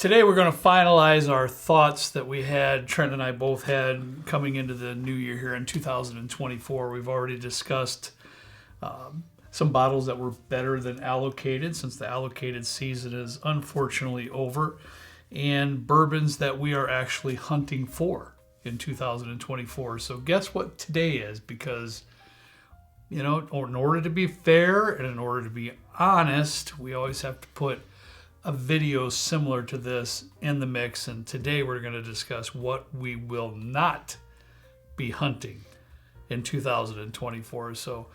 Today we're going to finalize our thoughts that we had, Trent and I both had, coming into the new year here in 2024. We've already discussed some bottles that were better than allocated, since the allocated season is unfortunately over, and bourbons that we are actually hunting for in 2024. So guess what today is? Because, you know, in order to be fair and in order to be honest, we always have to put a video similar to this in the mix, and today we're going to discuss what we will not be hunting in 2024. So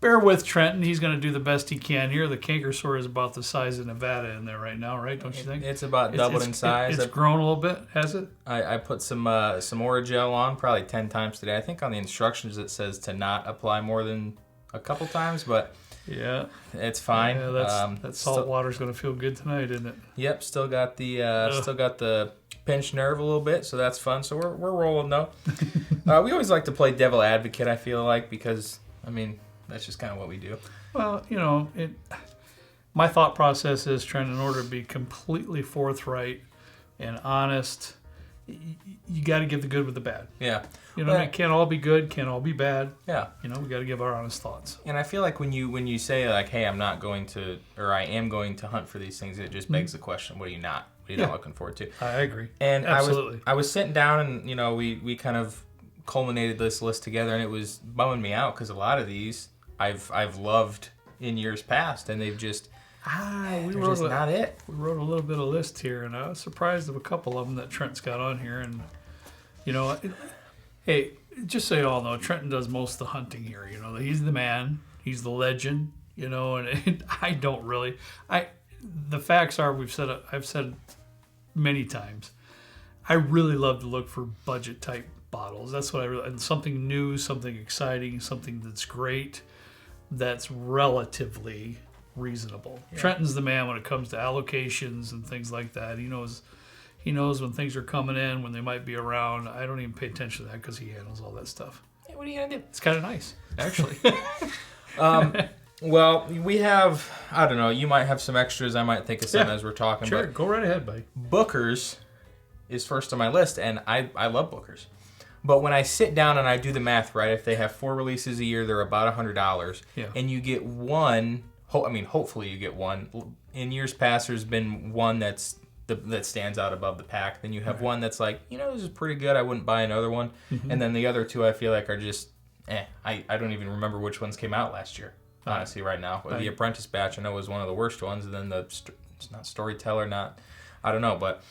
bear with Trenton. He's going to do the best he can here. The canker sore is about the size of Nevada in there right now, right? Don't you think? It's about doubled in size. It's grown a little bit, has it? I put some Oragel on probably 10 times today. I think on the instructions it says to not apply more than a couple times, but yeah, it's fine. Yeah, that salt water's going to feel good tonight, isn't it? Yep, still got the pinched nerve a little bit, so that's fun. So we're rolling though. We always like to play devil advocate, I feel like, because I mean that's just kind of what we do. Well, you know, my thought process is, Trent, in order to be completely forthright and honest, you got to give the good with the bad. Yeah. You know, it can't all be good, can't all be bad. Yeah. You know, we got to give our honest thoughts. And I feel like when you say like, hey, I'm not going to, or I am going to hunt for these things, it just begs the question, what are you not? What are you not looking forward to? I agree. And absolutely. I was sitting down and, you know, we kind of culminated this list together, and it was bumming me out because a lot of these I've loved in years past, and they've just they're just not it. We wrote a little bit of list here, and I was surprised of a couple of them that Trent's got on here. And you know, hey, just so you all know, Trenton does most of the hunting here. You know, he's the man, he's the legend. You know, and I don't really. The facts are, I've said many times, I really love to look for budget type bottles. That's what and something new, something exciting, something that's great, that's relatively reasonable. Yeah. Trenton's the man when it comes to allocations and things like that. He knows when things are coming in, when they might be around. I don't even pay attention to that because he handles all that stuff. Hey, what are you gonna do? It's kind of nice, actually. Well, we have, I don't know, you might have some extras. I might think of some as we're talking. Sure, but go right ahead, buddy. Booker's is first on my list, and I love Booker's. But when I sit down and I do the math, right, if they have 4 releases a year, they're about $100. Yeah. And you get one, hopefully you get one. In years past, there's been one that stands out above the pack. Then you have one that's like, you know, this is pretty good. I wouldn't buy another one. Mm-hmm. And then the other two I feel like are just, I don't even remember which ones came out last year, honestly, right now. The Apprentice batch, I know, was one of the worst ones. And then it's not Storyteller, I don't know, but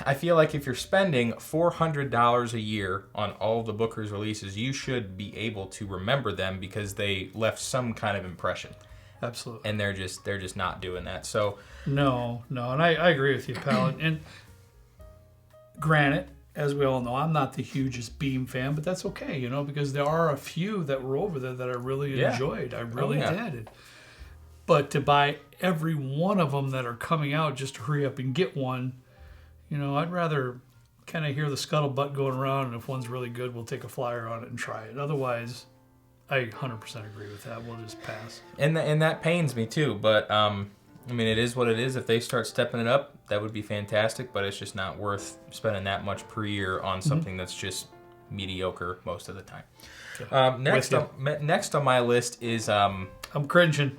I feel like if you're spending $400 a year on all of the Booker's releases, you should be able to remember them because they left some kind of impression. Absolutely. And they're just not doing that. So No, and I agree with you, pal. And granted, as we all know, I'm not the hugest Beam fan, but that's okay, you know, because there are a few that were over there that I really enjoyed. I really did. But to buy every one of them that are coming out just to hurry up and get one, you know, I'd rather kind of hear the scuttlebutt going around, and if one's really good, we'll take a flyer on it and try it. Otherwise, I 100% agree with that. We'll just pass. And that pains me too, but I mean, it is what it is. If they start stepping it up, that would be fantastic, but it's just not worth spending that much per year on something that's just mediocre most of the time. Yeah. Next on my list is... I'm cringing.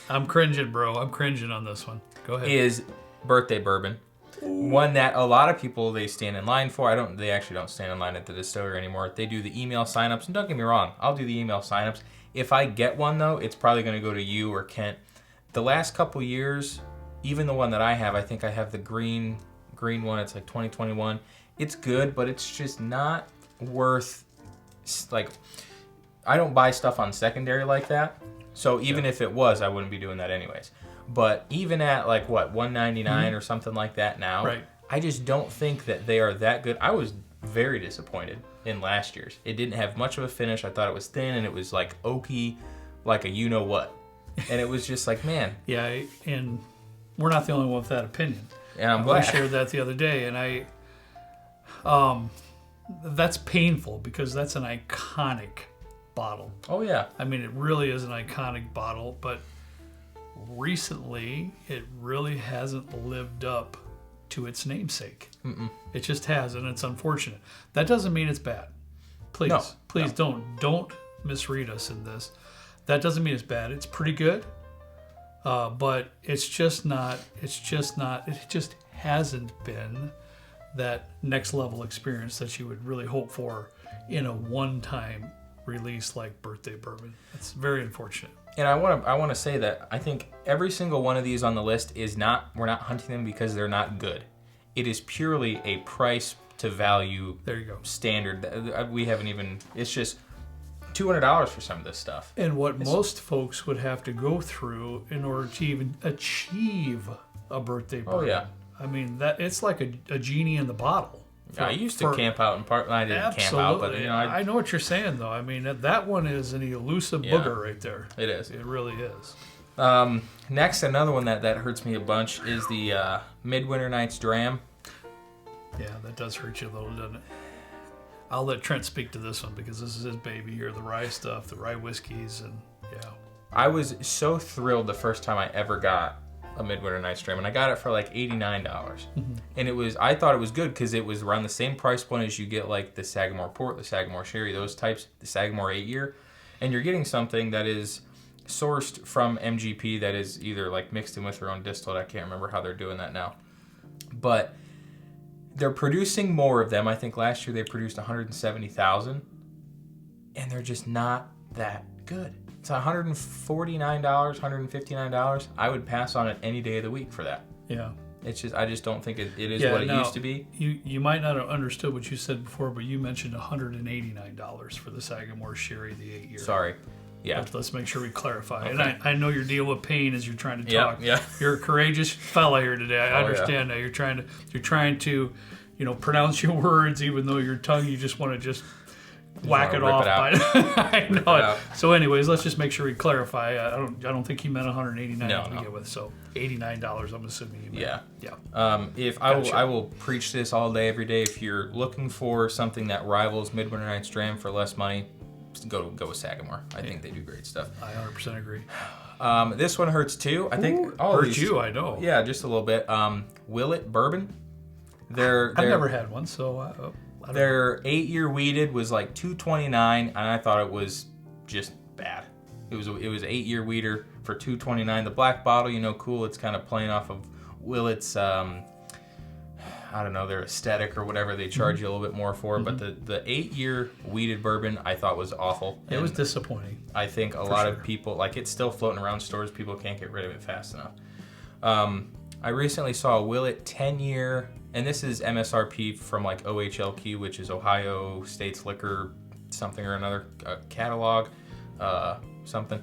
I'm cringing, bro. I'm cringing on this one. Go ahead. Is Birthday Bourbon. One that a lot of people, they stand in line for. They actually don't stand in line at the distillery anymore. They do the email signups, and don't get me wrong, I'll do the email signups. If I get one though, it's probably going to go to you or Kent. The last couple years, even the one that I have, I think I have the green one. It's like 2021. It's good, but it's just not worth. Like, I don't buy stuff on secondary like that. So even if it was, I wouldn't be doing that anyways. But even at like what, $1.99 or something like that now, I just don't think that they are that good. I was very disappointed in last year's. It didn't have much of a finish. I thought it was thin, and it was like oaky, like a you know what. And it was just like, man. Yeah, and we're not the only one with that opinion. And I'm glad. I shared that the other day, and that's painful because that's an iconic bottle. Oh yeah. I mean, it really is an iconic bottle, but recently it really hasn't lived up to its namesake. It just has, and it's unfortunate. That doesn't mean it's bad. Please, don't misread us in this. That doesn't mean it's bad. It's pretty good, but it's just not. It just hasn't been that next level experience that you would really hope for in a one-time release like Birthday Bourbon. It's very unfortunate. And I want to say that I think every single one of these on the list is not. We're not hunting them because they're not good. It is purely a price to value. There you go. Standard. We haven't even. It's just $200 for some of this stuff. And what most folks would have to go through in order to even achieve a birthday bourbon. Oh yeah. I mean that it's like a genie in the bottle. I used to camp out in park. I didn't camp out, but I know what you're saying though. I mean that one is an elusive booger right there. It is. It really is. Next, another one that hurts me a bunch is the Midwinter Night's Dram. Yeah, that does hurt you a little, doesn't it? I'll let Trent speak to this one because this is his baby here. The rye stuff, the rye whiskeys, and yeah. I was so thrilled the first time I ever got a Midwinter Night's Dram, and I got it for like $89. And I thought it was good because it was around the same price point as you get like the Sagamore Port, the Sagamore Sherry, those types, the Sagamore 8-year, and you're getting something that is sourced from MGP that is either like mixed in with their own distillate. I can't remember how they're doing that now, but they're producing more of them. I think last year they produced 170,000, and they're just not that good. It's $149, $159. I would pass on it any day of the week for that. Yeah. It's just I just don't think it is what it used to be. You might not have understood what you said before, but you mentioned $189 for the Sagamore Sherry, the 8-year. Sorry. Yeah. But let's make sure we clarify. Okay. And I know you're dealing with pain as you're trying to talk. Yeah. You're a courageous fella here today. I understand that. You're trying to, pronounce your words even though your tongue you just want to just whack it off. I know it. So anyways, let's just make sure we clarify. I don't think he meant $189 to begin with. So $89 I'm assuming he meant. Yeah. If I will preach this all day every day. If you're looking for something that rivals Midwinter Night's Dram for less money, go with Sagamore. I think they do great stuff. I 100% agree. This one hurts too. I think hurts you. I know. Yeah, just a little bit. Willett Bourbon. I've never had one, so their 8-year weeded was like $229, and I thought it was just bad. It was 8-year weeder for $229. The black bottle, cool. It's kind of playing off of Willett's. I don't know, their aesthetic or whatever they charge you a little bit more for. But the 8-year weeded bourbon I thought was awful. It was disappointing. I think a lot of people, it's still floating around stores. People can't get rid of it fast enough. I recently saw a Willett 10-year, and this is MSRP from like OHLQ, which is Ohio State's Liquor something or another catalog, something.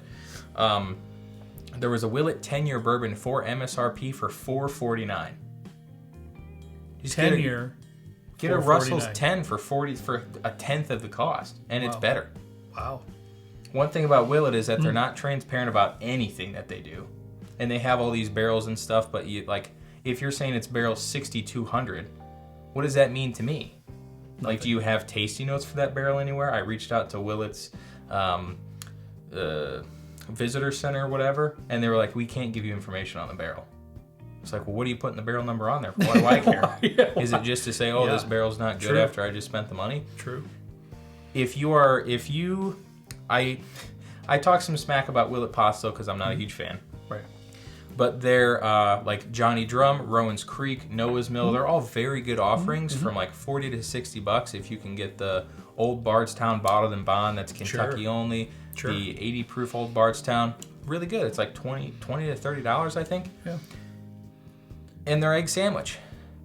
There was a Willett 10-year bourbon for MSRP for $4.49. 10-year. Get a Russell's 10 for a tenth of the cost, and it's better. Wow. One thing about Willett is that they're not transparent about anything that they do, and they have all these barrels and stuff. But if you're saying it's barrel 6,200, what does that mean to me? Nothing. Do you have tasting notes for that barrel anywhere? I reached out to Willett's visitor center or whatever, and they were like, we can't give you information on the barrel. It's like, well, what are you putting the barrel number on there for? Why do I care? Is it just to say, this barrel's not good after I just spent the money? True. I talk some smack about Willett Pasto because I'm not a huge fan. Right. But they're like Johnny Drum, Rowan's Creek, Noah's Mill. They're all very good offerings from like $40 to $60 if you can get the Old Bardstown Bottled and Bond. That's Kentucky only. Sure. The 80 proof Old Bardstown, really good. It's like $20 to $30, I think. Yeah. And their egg sandwich.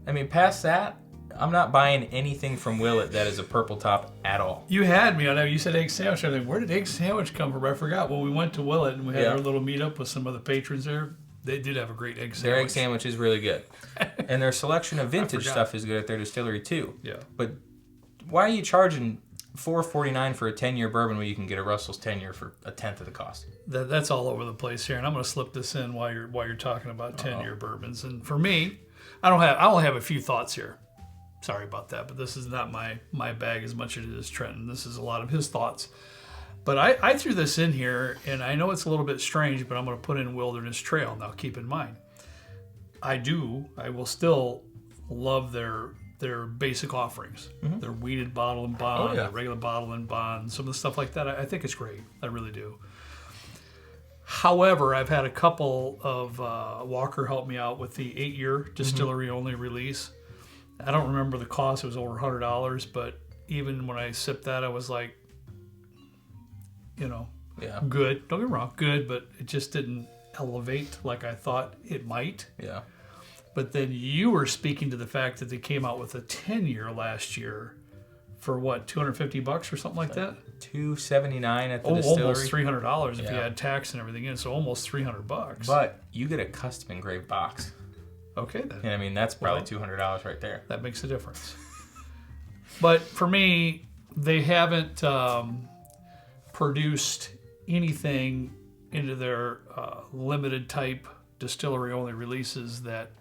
I mean, past that, I'm not buying anything from Willett that is a purple top at all. You had me on that. You said egg sandwich. I was like, where did egg sandwich come from? I forgot. Well, we went to Willett and we had our little meetup with some of the patrons there. They did have a great egg sandwich. Their egg sandwich is really good. And their selection of vintage stuff is good at their distillery too. Yeah. But why are you charging $4.49 for a 10-year bourbon when you can get a Russell's 10-year for a tenth of the cost? That's all over the place here, and I'm going to slip this in while you're talking about 10-year bourbons. And for me, I only have a few thoughts here. Sorry about that, but this is not my bag as much as it is Trenton. This is a lot of his thoughts. But I threw this in here, and I know it's a little bit strange, but I'm going to put in Wilderness Trail. Now, keep in mind, I will still love their basic offerings. Their weeded bottle and bond, their regular bottle and bond, some of the stuff like that. I think it's great. I really do. However, I've had a couple of Walker help me out with the 8-year distillery only release. I don't remember the cost. It was over $100, but even when I sipped that, I was like, good. Don't get me wrong, good, but it just didn't elevate like I thought it might. Yeah. But then you were speaking to the fact that they came out with a 10-year last year for what, $250 or something like that? $279 at the distillery. Almost $300 if you had tax and everything in, so almost $300. But you get a custom engraved box. Okay then. And I mean, that's probably $200 right there. That makes a difference. But for me, they haven't produced anything into their limited type distillery only releases that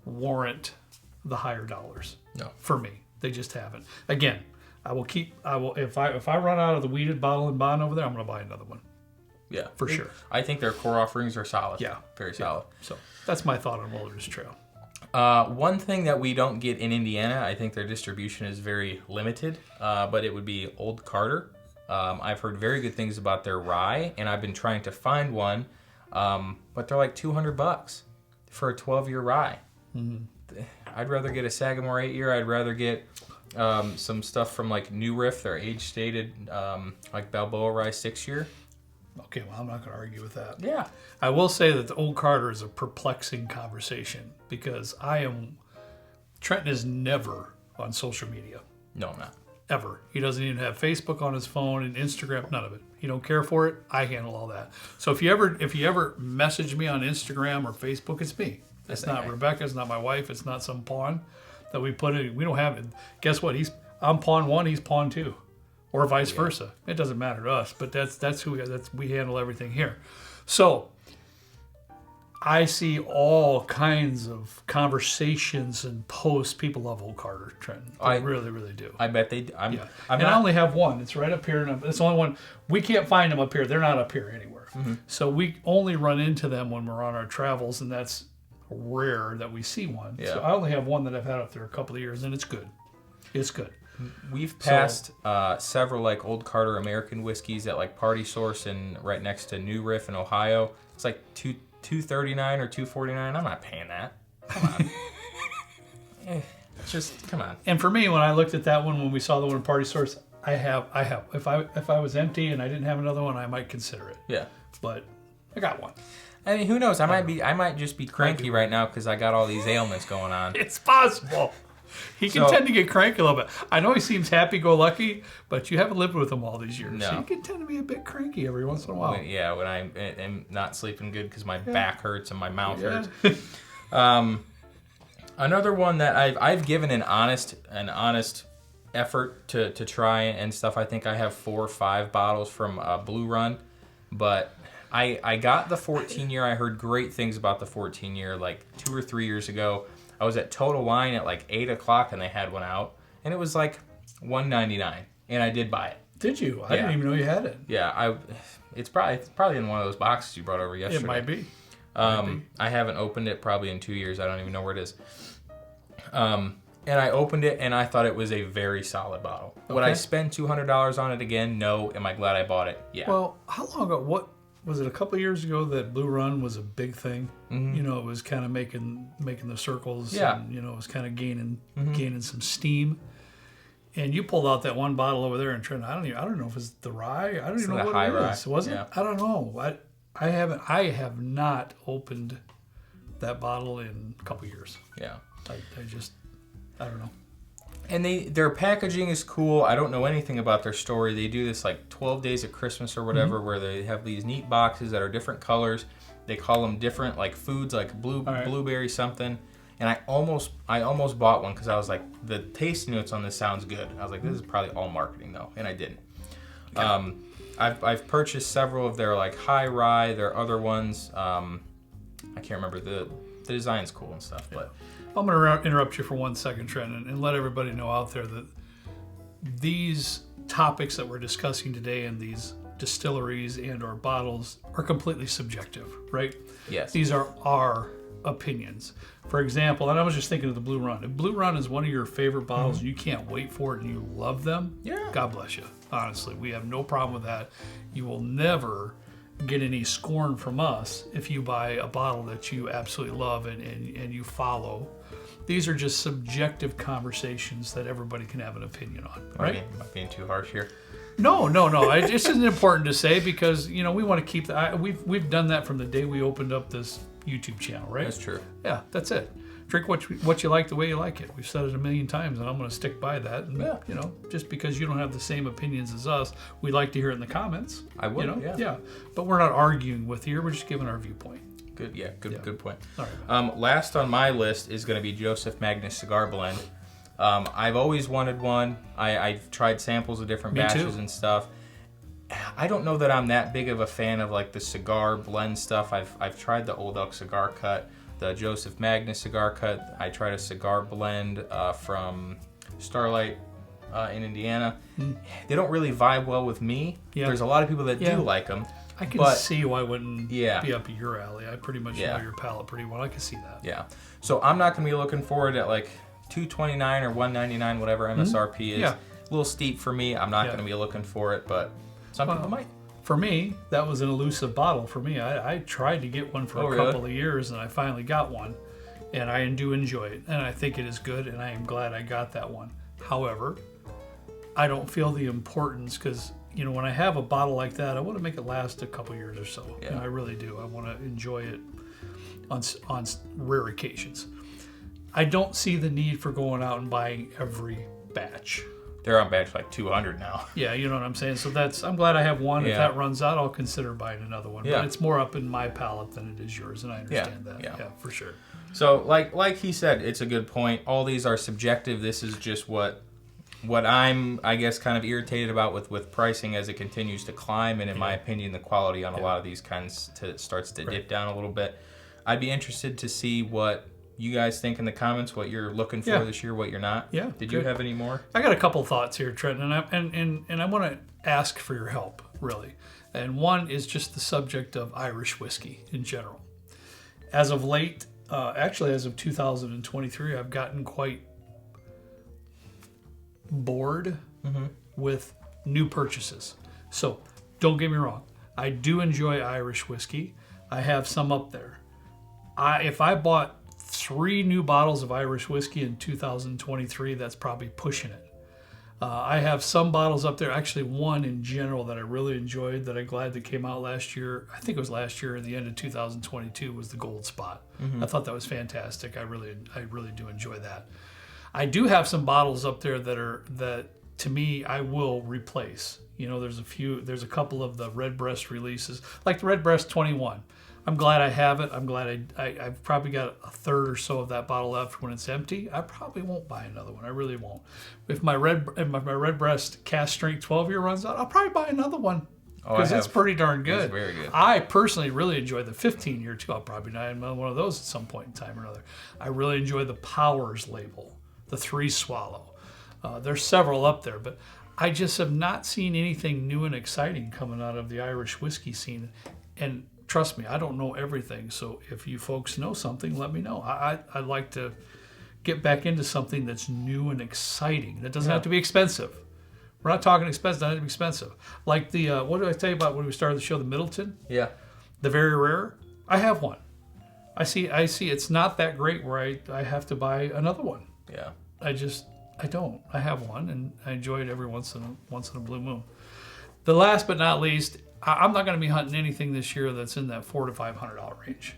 warrant the higher dollars. No. For me, they just haven't. Again, if I run out of the weeded bottle and bond over there, I'm going to buy another one. Yeah, for sure. I think their core offerings are solid. Yeah, very solid. So that's my thought on Wilderness Trail. One thing that we don't get in Indiana, I think their distribution is very limited, but it would be Old Carter. I've heard very good things about their rye, and I've been trying to find one, but they're like $200 for a 12-year rye. I'd rather get a Sagamore 8-year. I'd rather get some stuff from like New Riff, their age-stated, like Balboa rye 6-year. Okay, well, I'm not going to argue with that. Yeah. I will say that the Old Carter is a perplexing conversation because Trenton is never on social media. No, I'm not. Ever. He doesn't even have Facebook on his phone and Instagram, none of it. He don't care for it. I handle all that. So if you ever message me on Instagram or Facebook, it's me. It's not Rebecca. It's not my wife. It's not some pawn that we put in. We don't have it. Guess what? I'm pawn 1. He's pawn 2. Or vice versa. It doesn't matter to us, but that's who we handle everything here. So I see all kinds of conversations and posts. People love Old Carter, Trenton. They really, really do. I bet they do. I only have one. It's right up here. And it's the only one. We can't find them up here. They're not up here anywhere. So we only run into them when we're on our travels, and that's rare that we see one. Yeah. So I only have one that I've had up there a couple of years, and it's good. It's good. We've passed several like Old Carter American whiskeys at like Party Source and right next to New Riff in Ohio. It's like $239 or $249. I'm not paying that. Come on. Just come on. And for me, when I looked at that one, when we saw the one in Party Source, I have. If I was empty and I didn't have another one, I might consider it. Yeah. But I got one. I mean, who knows? I might just be cranky right now because I got all these ailments going on. It's possible. He can tend to get cranky a little bit. I know he seems happy-go-lucky, but you haven't lived with him all these years. No. So he can tend to be a bit cranky every once in a while. When I am not sleeping good because my back hurts and my mouth hurts. Another one that I've given an honest effort to try and stuff. I think I have 4 or 5 bottles from Blue Run, but I got the 14-year. I heard great things about the 14-year like 2 or 3 years ago. I was at Total Wine at like 8 o'clock and they had one out, and it was like $1.99, and I did buy it. Did you? I didn't even know you had it. Yeah, it's probably in one of those boxes you brought over yesterday. It might be. I haven't opened it probably in 2 years. I don't even know where it is. And I opened it and I thought it was a very solid bottle. Okay. Would I spend $200 on it again? No. Am I glad I bought it? Yeah. Well, how long ago? What was it? A couple of years ago that Blue Run was a big thing. Mm-hmm. You know, it was kind of making the circles. Yeah. And, it was kind of gaining some steam. And you pulled out that one bottle over there and Trent. I don't know if it's the rye. I don't even know what it is. Was it? I don't know. I have not opened that bottle in a couple of years. Yeah. I don't know. And their packaging is cool. I don't know anything about their story. They do this like 12 Days of Christmas or whatever, where they have these neat boxes that are different colors. They call them different like foods, like blueberry something. And I almost bought one because I was like, the taste notes on this sounds good. I was like, this is probably all marketing though, and I didn't. Okay. I've purchased several of their like high rye, their other ones. I can't remember the design's cool and stuff, but. I'm going to interrupt you for 1 second, Trent, and let everybody know out there that these topics that we're discussing today and these distilleries and or bottles are completely subjective, right? Yes. These are our opinions. For example, and I was just thinking of the Blue Run. If Blue Run is one of your favorite bottles and you can't wait for it and you love them, God bless you. Honestly, we have no problem with that. You will never get any scorn from us if you buy a bottle that you absolutely love and you follow. These are just subjective conversations that everybody can have an opinion on, right? Am I being too harsh here? No. It just isn't important to say because, we want to keep we've done that from the day we opened up this YouTube channel, right? That's true. Yeah, that's it. Drink what you like the way you like it. We've said it a million times, and I'm going to stick by that. And, just because you don't have the same opinions as us, we like to hear it in the comments. I would, yeah. But we're not arguing with you. We're just giving our viewpoint. Good, good point. All right. Last on my list is going to be Joseph Magnus Cigar Blend. I've always wanted one. I've tried samples of different batches and stuff. I don't know that I'm that big of a fan of like the cigar blend stuff. I've tried the Old Elk Cigar Cut, the Joseph Magnus Cigar Cut. I tried a cigar blend from Starlight in Indiana. They don't really vibe well with me. Yeah. There's a lot of people that do like them. I can see why it wouldn't be up your alley. I pretty much know your palate pretty well. I can see that. Yeah. So I'm not going to be looking forward at like $229 or $199, whatever MSRP is. Yeah. A little steep for me. I'm not going to be looking for it, but some people might. For me, that was an elusive bottle for me. I tried to get one for a couple of years, and I finally got one, and I do enjoy it, and I think it is good, and I am glad I got that one. However, I don't feel the importance because, when I have a bottle like that, I want to make it last a couple years or so. Yeah. I really do. I want to enjoy it on rare occasions. I don't see the need for going out and buying every batch. They're on batch like 200 now. Yeah, you know what I'm saying? So I'm glad I have one. If that runs out, I'll consider buying another one. Yeah. But it's more up in my palate than it is yours, and I understand that. Yeah, for sure. So like he said, it's a good point. All these are subjective. This is just what I'm, I guess, kind of irritated about with pricing as it continues to climb, and in my opinion, the quality on a lot of these kinds starts to dip down a little bit. I'd be interested to see what you guys think in the comments, what you're looking for this year, what you're not. Yeah. Did you have any more? I got a couple thoughts here, Trent, and I want to ask for your help, really. And one is just the subject of Irish whiskey in general. As of late, actually as of 2023, I've gotten quite bored with new purchases. So don't get me wrong. I do enjoy Irish whiskey. I have some up there. If I bought 3 new bottles of Irish whiskey in 2023, that's probably pushing it. I have some bottles up there, actually one in general that I really enjoyed that I'm glad that came out last year. I think it was last year at the end of 2022 was the Gold Spot. I thought that was fantastic. I really do enjoy that. I do have some bottles up there that to me I will replace. There's a couple of the Redbreast releases, like the Redbreast 21. I'm glad I have it. I'm glad I've probably got a third or so of that bottle left when it's empty. I probably won't buy another one. I really won't. If my Redbreast cast strength 12-year runs out, I'll probably buy another one because it's pretty darn good. It's very good. I personally really enjoy the 15-year too. I'll probably buy one of those at some point in time or another. I really enjoy the Powers label, the 3 Swallow. There's several up there, but I just have not seen anything new and exciting coming out of the Irish whiskey scene. And trust me, I don't know everything. So if you folks know something, let me know. I'd like to get back into something that's new and exciting. That doesn't have to be expensive. We're not talking expensive. It doesn't have to be expensive. Like the, what did I tell you about when we started the show, the Middleton? Yeah. The very rare? I have one. I see it's not that great where I have to buy another one. Yeah. I don't. I have one, and I enjoy it every once in a blue moon. The last but not least, I'm not going to be hunting anything this year that's in that $400 to $500 range.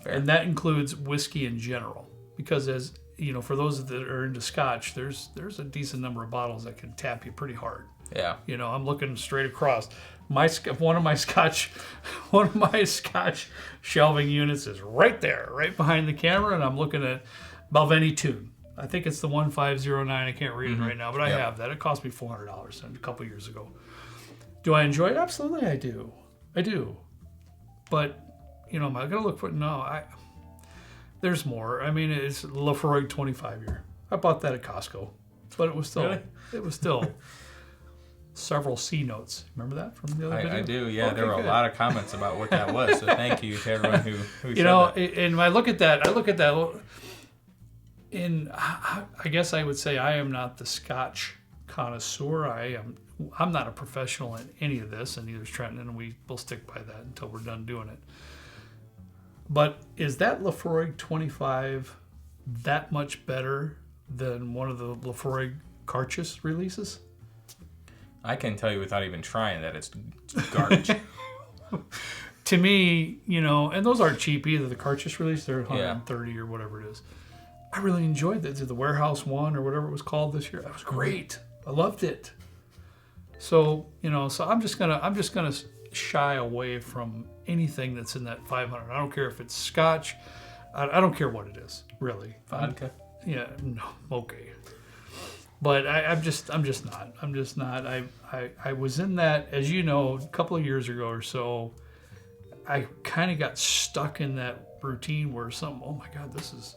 Fair. And that includes whiskey in general. Because as for those that are into Scotch, there's a decent number of bottles that can tap you pretty hard. Yeah. I'm looking straight across. One of my Scotch shelving units is right there, right behind the camera, and I'm looking at Balvenie Tune. I think it's the 1509. I can't read it right now, but I have that. It cost me $400 a couple years ago. Do I enjoy it? Absolutely, I do. But, am I going to look for it? No, there's more. I mean, it's Lafroig 25-year. I bought that at Costco, but it was still, several C notes. Remember that from the other video? I do, yeah. Okay, there were good. a lot of comments about what that was, so thank you to everyone who You said know, that. and I look at that, and I guess I would say I am not the Scotch connoisseur. I'm not a professional in any of this, and neither is Trenton, and we will stick by that until we're done doing it. But is that Lafroig 25 that much better than one of the Lafroig Carchus releases? I can tell you without even trying that it's garbage. To me, you know, and those aren't cheap either. The Carchus release, they're 130 or whatever it is. I really enjoyed that. The Warehouse One or whatever it was called this year. That was great. I loved it. So, you know, so I'm just gonna shy away from anything that's in that 500. I don't care if it's Scotch. I don't care what it is, really. Vodka. Yeah, no, okay. But I'm just not. I was in that, as you know, a couple of years ago or so. I kind of got stuck in that routine where oh my God, this is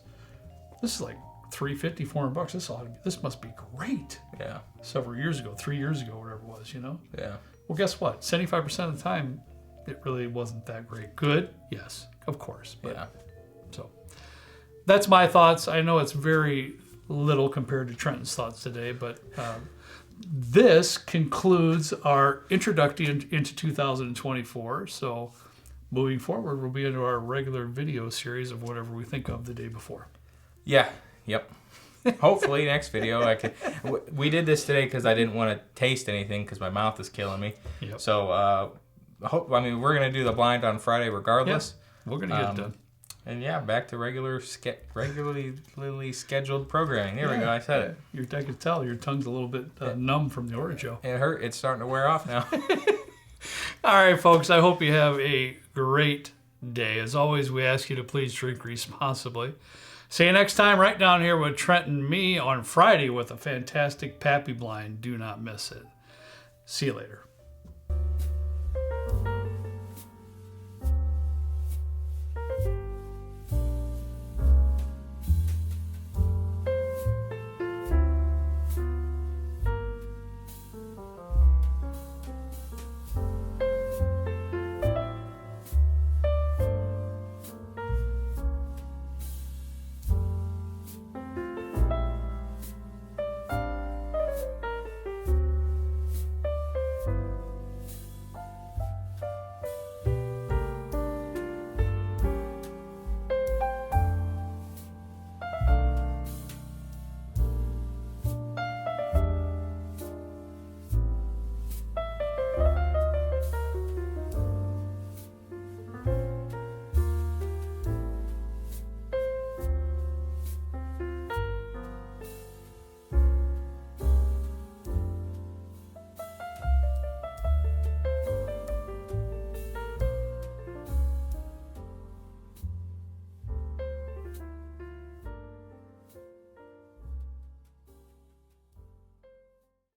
like $350, $400. This must be great. Yeah. Several years ago, 3 years ago, whatever it was, you know. Yeah. Well, guess what? 75% of the time, it really wasn't that great. Good, yes, of course. But, Yeah. So that's my thoughts. I know it's very little compared to Trenton's thoughts today, but this concludes our introduction into 2024. So moving forward, we'll be into our regular video series of whatever we think of the day before. Yeah. Yep. Hopefully next video we did this today because I didn't want to taste anything because my mouth is killing me. Yep. So we're gonna do the blind on Friday regardless. Yeah, we're gonna get it done. And yeah, back to regularly scheduled programming. There we go. I said it. I could tell your tongue's a little bit numb from the Orgeat. It hurt. It's starting to wear off now. All right, folks. I hope you have a great day. As always, we ask you to please drink responsibly. See you next time right down here with Trent and me on Friday with a fantastic Pappy Blind. Do not miss it. See you later.